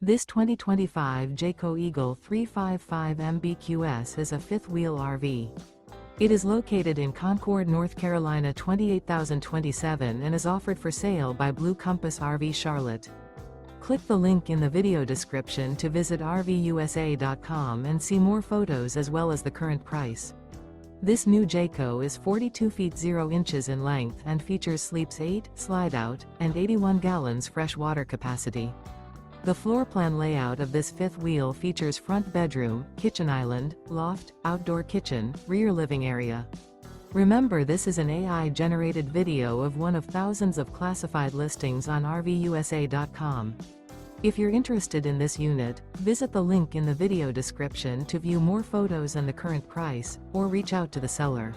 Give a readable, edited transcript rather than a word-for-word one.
This 2025 Jayco Eagle 355 MBQS is a fifth-wheel RV. It is located in Concord, North Carolina 28027 and is offered for sale by Blue Compass RV Charlotte. Click the link in the video description to visit RVUSA.com and see more photos as well as the current price. This new Jayco is 42 feet 0 inches in length and features sleeps 8, slide-out, and 81 gallons fresh water capacity. The floor plan layout of this fifth wheel features front bedroom, kitchen island, loft, outdoor kitchen, rear living area. Remember, this is an AI-generated video of one of thousands of classified listings on RVUSA.com. If you're interested in this unit, visit the link in the video description to view more photos and the current price, or reach out to the seller.